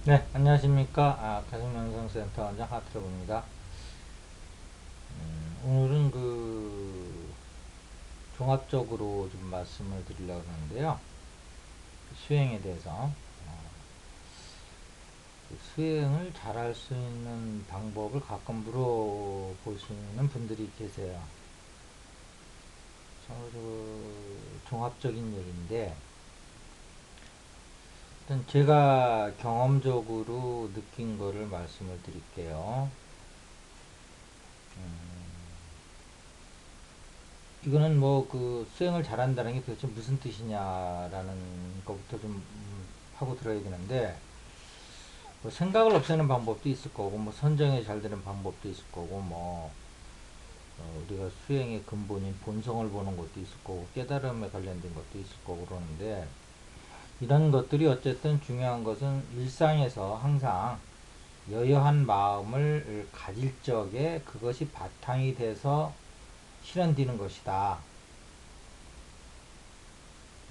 네, 안녕하십니까. 가정명성센터 원장 하트로입니다. 오늘은 종합적으로 좀 말씀을 드리려고 하는데요. 수행에 대해서. 수행을 잘할 수 있는 방법을 가끔 물어보시는 분들이 계세요. 종합적인 얘기인데, 일단 제가 경험적으로 느낀 거를 말씀을 드릴게요. 이거는 뭐 수행을 잘한다는 게 도대체 무슨 뜻이냐라는 것부터 좀 하고 들어야 되는데, 뭐 생각을 없애는 방법도 있을 거고 뭐 선정이 잘 되는 방법도 있을 거고 뭐 우리가 수행의 근본인 본성을 보는 것도 있을 거고 깨달음에 관련된 것도 있을 거고 그러는데, 이런 것들이 어쨌든 중요한 것은 일상에서 항상 여여한 마음을 가질 적에 그것이 바탕이 돼서 실현되는 것이다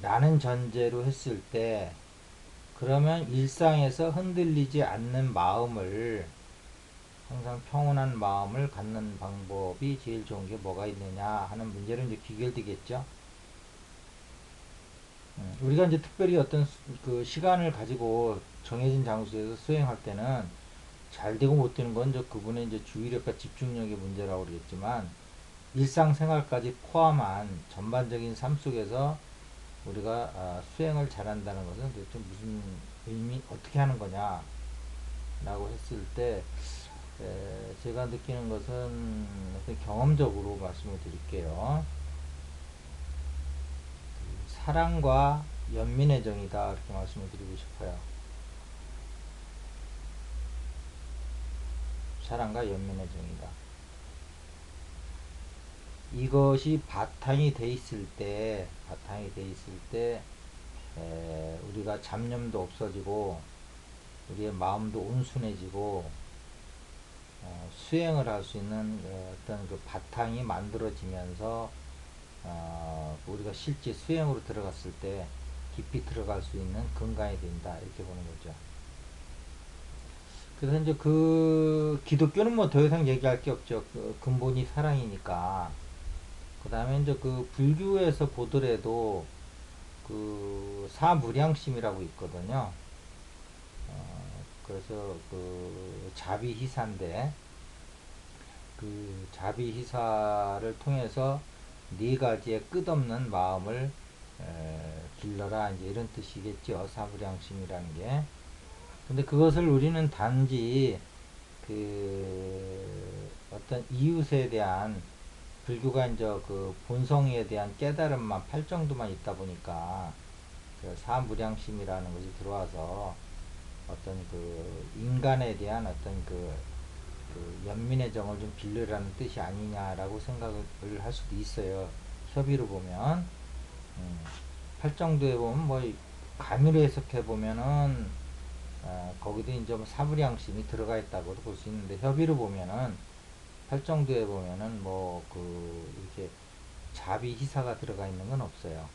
라는 전제로 했을 때, 그러면 일상에서 흔들리지 않는 마음을, 항상 평온한 마음을 갖는 방법이 제일 좋은 게 뭐가 있느냐 하는 문제로 이제 귀결되겠죠. 우리가 이제 특별히 어떤 시간을 가지고 정해진 장소에서 수행할 때는 잘 되고 못 되는 건 그분의 이제 주의력과 집중력의 문제라고 그러겠지만, 일상생활까지 포함한 전반적인 삶 속에서 우리가 수행을 잘한다는 것은 도대체 무슨 의미, 어떻게 하는 거냐 라고 했을 때, 제가 느끼는 것은 어떤 경험적으로 말씀을 드릴게요. 사랑과 연민의 정이다 이렇게 말씀을 드리고 싶어요. 사랑과 연민의 정이다. 이것이 바탕이 돼 있을 때 우리가 잡념도 없어지고 우리의 마음도 온순해지고 수행을 할 수 있는 어떤 바탕이 만들어지면서 우리가 실제 수행으로 들어갔을 때 깊이 들어갈 수 있는 근간이 된다 이렇게 보는 거죠. 그래서 이제 기독교는 뭐 더 이상 얘기할 게 없죠. 근본이 사랑이니까. 그 다음에 이제 불교에서 보더라도 사무량심이라고 있거든요. 그래서 자비희사인데, 자비희사를 통해서 네 가지의 끝없는 마음을 길러라 이제 이런 뜻이겠죠. 사무량심이라는 게. 근데 그것을 우리는 단지 어떤 이웃에 대한, 불교가 이제 본성에 대한 깨달음만 팔 정도만 있다 보니까 사무량심이라는 것이 들어와서 어떤 인간에 대한 어떤 연민의 정을 좀 빌려라는 뜻이 아니냐라고 생각을 할 수도 있어요. 협의로 보면. 음, 팔 정도에 보면 뭐 가미로 해석해 보면은 거기도 이제 뭐 사무량심이 들어가 있다고도 볼 수 있는데, 협의로 보면은 팔 정도에 보면은 뭐 이렇게 자비 희사가 들어가 있는 건 없어요.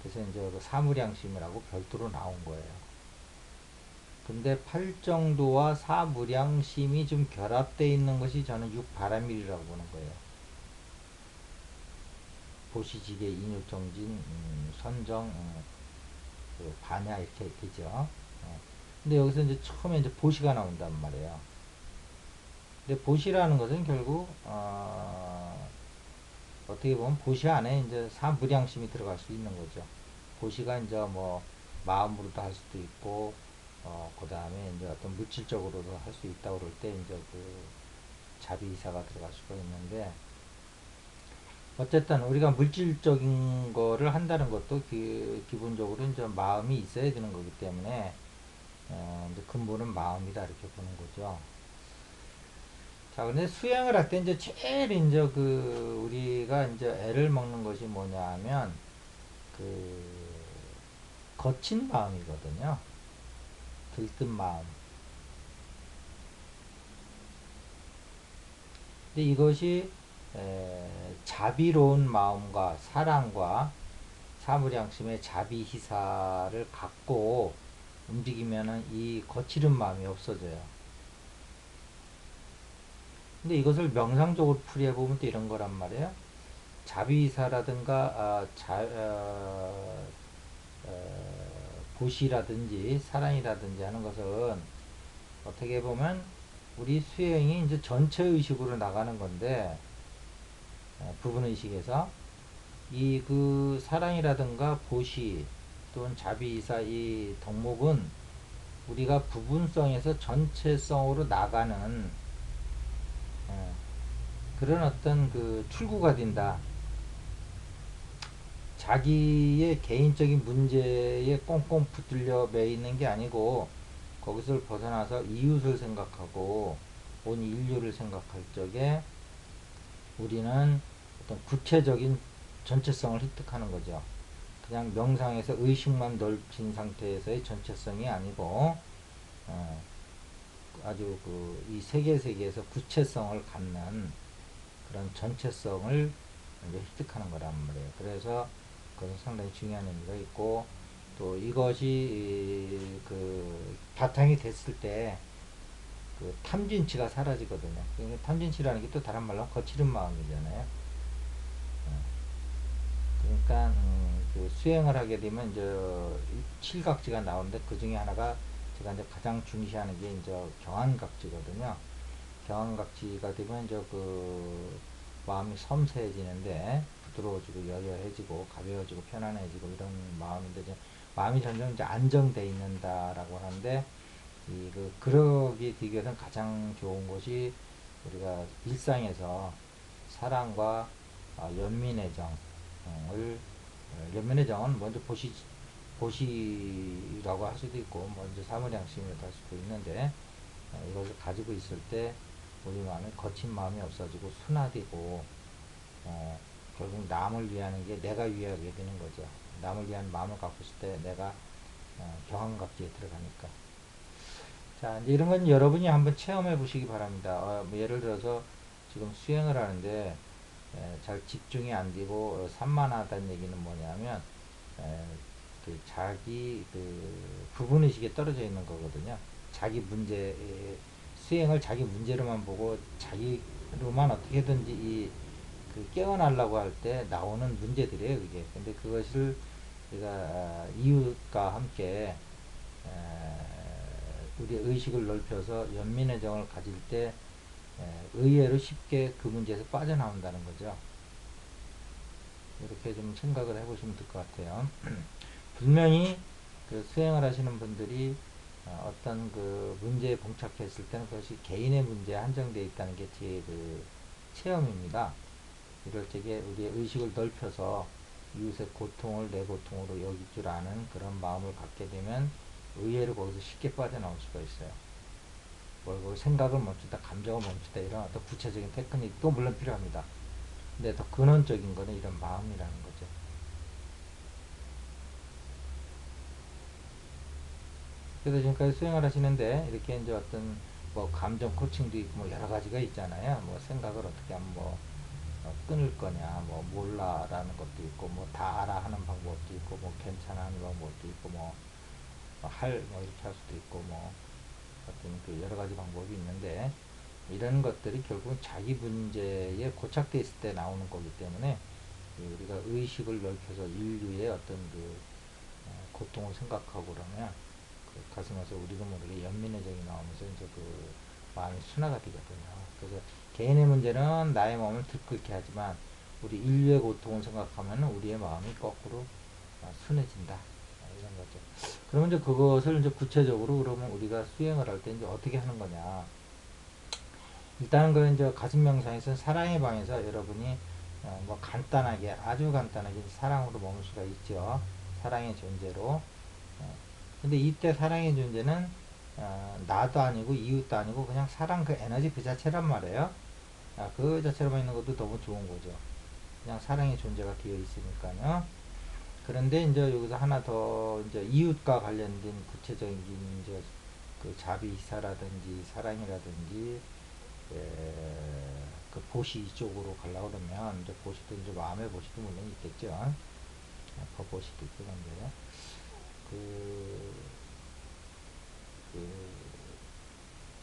그래서 이제 사무량심이라고 별도로 나온 거예요. 근데 팔정도와 사무량심이 좀 결합되어 있는 것이 저는 육바라밀이라고 보는 거예요. 보시지계, 인육정진, 선정, 반야 이렇게 되죠. 근데 여기서 이제 처음에 이제 보시가 나온단 말이에요. 근데 보시라는 것은 결국 어떻게 보면 보시 안에 이제 사무량심이 들어갈 수 있는 거죠. 보시가 이제 뭐 마음으로도 할 수도 있고, 그 다음에 이제 어떤 물질적으로도 할 수 있다고 그럴 때 이제 자비이사가 들어갈 수가 있는데, 어쨌든 우리가 물질적인 거를 한다는 것도 기본적으로 이제 마음이 있어야 되는 거기 때문에 이제 근본은 마음이다 이렇게 보는 거죠. 자, 근데 수행을 할 때 이제 제일 이제 우리가 이제 애를 먹는 것이 뭐냐 하면 그 거친 마음이거든요. 들뜬 마음. 근데 이것이 자비로운 마음과 사랑과 사무량심의 자비희사를 갖고 움직이면은 이 거칠은 마음이 없어져요. 근데 이것을 명상적으로 풀이해보면 또 이런 거란 말이에요. 자비사라든가 보시라든지 사랑이라든지 하는 것은 어떻게 보면 우리 수행이 이제 전체 의식으로 나가는 건데, 부분 의식에서 이 그 사랑이라든가 보시 또는 자비이사 이 덕목은 우리가 부분성에서 전체성으로 나가는 그런 어떤 그 출구가 된다. 자기의 개인적인 문제에 꽁꽁 붙들려 매 있는 게 아니고 거기서 벗어나서 이웃을 생각하고 온 인류를 생각할 적에 우리는 어떤 구체적인 전체성을 획득하는 거죠. 그냥 명상에서 의식만 넓힌 상태에서의 전체성이 아니고 어, 아주 그 이 세계에서 구체성을 갖는 그런 전체성을 이제 획득하는 거란 말이에요. 그래서 그것은 상당히 중요한 의미가 있고 또 이것이 그 바탕이 됐을 때 그 탐진치가 사라지거든요. 그러니까 탐진치라는 게 또 다른 말로 거칠은 마음이잖아요. 그러니까 그 수행을 하게 되면 이제 칠각지가 나오는데 그 중에 하나가 제가 이제 가장 중시하는 게 이제 경안각지거든요. 경안각지가 되면 이제 그 마음이 섬세해지는데 부드러워지고 여여해지고 가벼워지고 편안해지고 이런 마음인데 이제 마음이 점점 이제 안정돼 있는다라고 하는데 이 그 그러기 비교해서 가장 좋은 것이 우리가 일상에서 사랑과 연민의 정을 연민의 정은 먼저 보시라고 할 수도 있고 먼저 사무량심이라고 할 수도 있는데 이것을 가지고 있을 때 우리 마음에 거친 마음이 없어지고 순화되고 결국 남을 위하는 게 내가 위하게 되는 거죠. 남을 위한 마음을 갖고 있을 때 내가 경항각지에 들어가니까. 자, 이제 이런 건 여러분이 한번 체험해 보시기 바랍니다. 뭐 예를 들어서 지금 수행을 하는데 잘 집중이 안 되고 산만하다는 얘기는 뭐냐면 에, 그 자기 그 부분의식에 떨어져 있는 거거든요. 자기 문제 수행을 자기 문제로만 보고 자기로만 어떻게든지 그 깨어나려고 할 때 나오는 문제들이에요, 그게. 근데 그것을 우리가 이웃과 함께 우리의 의식을 넓혀서 연민의 정을 가질 때 의외로 쉽게 그 문제에서 빠져나온다는 거죠. 이렇게 좀 생각을 해보시면 될 것 같아요. 분명히 그 수행을 하시는 분들이 어떤 그 문제에 봉착했을 때는 그것이 개인의 문제에 한정되어 있다는 게 제 그 체험입니다. 이럴 적에 우리의 의식을 넓혀서 이웃의 고통을 내 고통으로 여길 줄 아는 그런 마음을 갖게 되면 의외로 거기서 쉽게 빠져나올 수가 있어요. 뭐 생각을 멈추다, 감정을 멈추다 이런 어떤 구체적인 테크닉도 물론 필요합니다. 근데 더 근원적인 거는 이런 마음이라는 거죠. 그래서 지금까지 수행을 하시는데 이렇게 이제 어떤 뭐 감정 코칭도 있고 뭐 여러 가지가 있잖아요. 뭐 생각을 어떻게 하면 뭐 끊을 거냐, 뭐 몰라라는 것도 있고 뭐 다 알아 하는 방법도 있고 뭐 괜찮아 하는 방법도 있고 뭐 뭐 이렇게 할 수도 있고 뭐 어떤 그 여러 가지 방법이 있는데 이런 것들이 결국은 자기 문제에 고착돼 있을 때 나오는 거기 때문에 우리가 의식을 넓혀서 인류의 어떤 그 고통을 생각하고 그러면 그 가슴에서 우리도 모르게 연민의 정이 나오면서 이제 그 마음이 순화가 되거든요. 그래서 개인의 문제는 나의 마음을 들끓게 하지만 우리 인류의 고통을 생각하면 우리의 마음이 거꾸로 순해진다. 이런 거죠. 그러면 이제 그것을 이제 구체적으로 그러면 우리가 수행을 할 때 이제 어떻게 하는 거냐. 일단은 그 이제 가슴 명상에서 사랑의 방에서 여러분이 뭐 간단하게 아주 간단하게 사랑으로 머물 수가 있죠. 사랑의 존재로. 근데 이때 사랑의 존재는 나도 아니고 이웃도 아니고 그냥 사랑 그 에너지 그 자체란 말이에요. 그 자체로만 있는 것도 너무 좋은 거죠. 그냥 사랑의 존재가 되어 있으니까요. 그런데 이제 여기서 하나 더 이제 이웃과 관련된 구체적인 이제 그 자비사라든지 사랑이라든지 그 보시 이쪽으로 가려고 그러면 이제 보시도 이제 마음의 보시도 물론 있겠죠. 법보시도 있고 그런데 그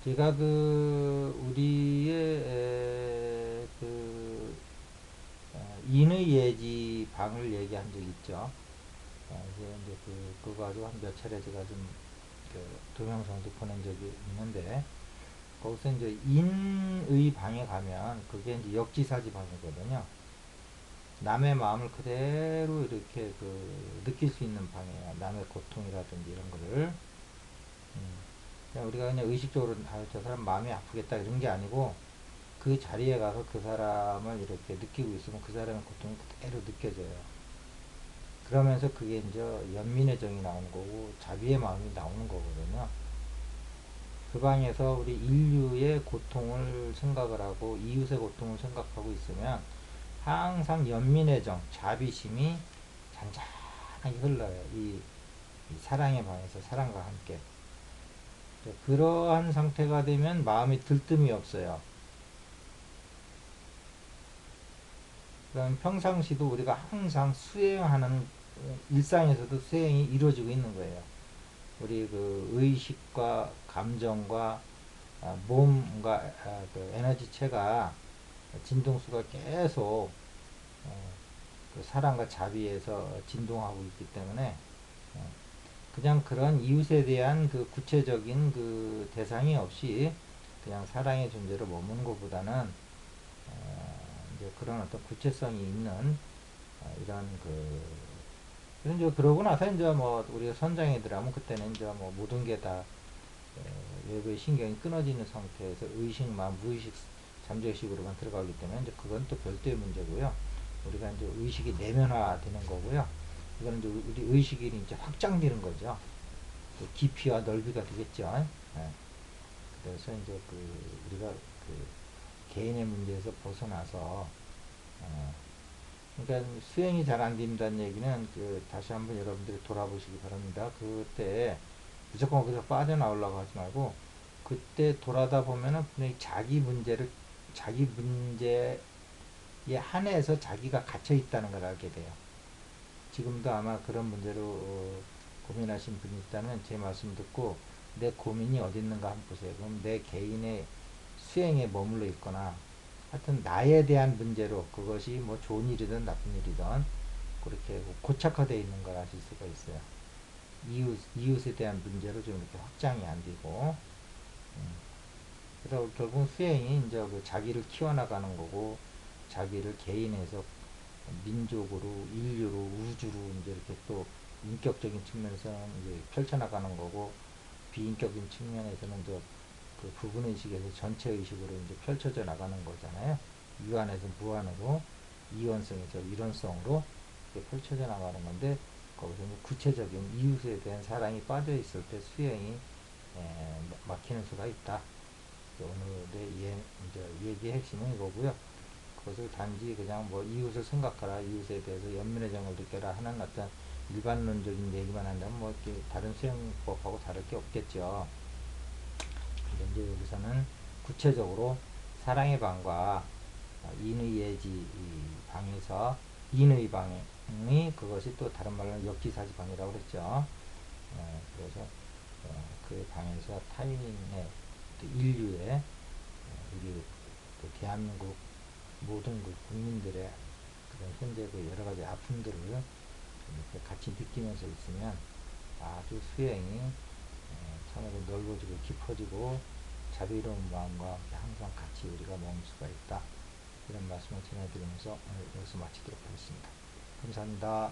제가 우리의 인의 예지 방을 얘기한 적 있죠. 이제 그거 가지고 한 몇 차례 제가 좀 동영상도 보낸 적이 있는데, 거기서 이제 인의 방에 가면 그게 이제 역지사지 방이거든요. 남의 마음을 그대로 이렇게 느낄 수 있는 방이에요. 남의 고통이라든지 이런 거를. 그냥 우리가 그냥 의식적으로, 저 사람 마음이 아프겠다 이런 게 아니고, 그 자리에 가서 그 사람을 이렇게 느끼고 있으면 그 사람의 고통이 그대로 느껴져요. 그러면서 그게 이제 연민의 정이 나오는 거고, 자비의 마음이 나오는 거거든요. 그 방에서 우리 인류의 고통을 생각을 하고, 이웃의 고통을 생각하고 있으면, 항상 연민의 정, 자비심이 잔잔하게 흘러요. 이 사랑의 방에서 사랑과 함께. 그러한 상태가 되면 마음이 들뜸이 없어요. 그럼 평상시도 우리가 항상 수행하는, 일상에서도 수행이 이루어지고 있는 거예요. 우리 의식과 감정과 몸과 에너지체가 진동수가 계속 사랑과 자비에서 진동하고 있기 때문에, 어, 그냥 그런 이웃에 대한 구체적인 대상이 없이 그냥 사랑의 존재로 머무는 것보다는, 이제 그런 어떤 구체성이 있는 이런 그런 이제 그러고 나서 이제 뭐 우리가 선장애들하면 그때는 이제 뭐 모든 게 다 외부의 신경이 끊어지는 상태에서 의식만 무의식 잠재의식으로만 들어가기 때문에 이제 그건 또 별도의 문제고요. 우리가 이제 의식이 내면화되는 거고요. 이거는 이제 우리 의식이 이제 확장되는 거죠. 깊이와 넓이가 되겠죠. 예. 그래서 이제 우리가 개인의 문제에서 벗어나서, 어, 그러니까 수행이 잘 안 된다는 얘기는 다시 한번 여러분들이 돌아보시기 바랍니다. 그때 무조건 거기서 빠져나오려고 하지 말고, 그때 돌아다 보면은 분명히 자기 문제에 한해서 자기가 갇혀 있다는 걸 알게 돼요. 지금도 아마 그런 문제로 고민하신 분이 있다면 제 말씀 듣고 내 고민이 어디 있는가 한번 보세요. 그럼 내 개인의 수행에 머물러 있거나, 하여튼 나에 대한 문제로, 그것이 뭐 좋은 일이든 나쁜 일이든 그렇게 고착화되어 있는 걸 아실 수가 있어요. 이웃에 대한 문제로 좀 이렇게 확장이 안 되고, 그래서 결국 수행이 이제 자기를 키워나가는 거고, 자기를 개인에서 민족으로, 인류로, 우주로 이제 이렇게 또 인격적인 측면에서는 이제 펼쳐나가는 거고, 비인격적인 측면에서는 이제 부분 의식에서 전체 의식으로 이제 펼쳐져 나가는 거잖아요. 유한에서 무한으로, 이원성에서 일원성으로 이렇게 펼쳐져 나가는 건데, 거기서 이제 구체적인 이웃에 대한 사랑이 빠져 있을 때 수행이 막히는 수가 있다. 오늘의 이제 얘기의 핵심은 이거고요. 그것을 단지 그냥 뭐 이웃을 생각하라, 이웃에 대해서 연민의 정을 느껴라 하는 어떤 일반론적인 얘기만 한다면 뭐 이렇게 다른 수행법하고 다를 게 없겠죠. 근데 이제 여기서는 구체적으로 사랑의 방과 인의 예지 방에서, 인의 방이 그것이 또 다른 말로는 역지사지 방이라고 그랬죠. 그래서 그 방에서 타인의, 인류의, 우리 대한민국 모든 국민들의 그런 현재 여러 가지 아픔들을 이렇게 같이 느끼면서 있으면 아주 수행이 참으로 넓어지고 깊어지고 자비로운 마음과 항상 같이 우리가 머물 수가 있다. 이런 말씀을 전해드리면서 오늘 여기서 마치도록 하겠습니다. 감사합니다.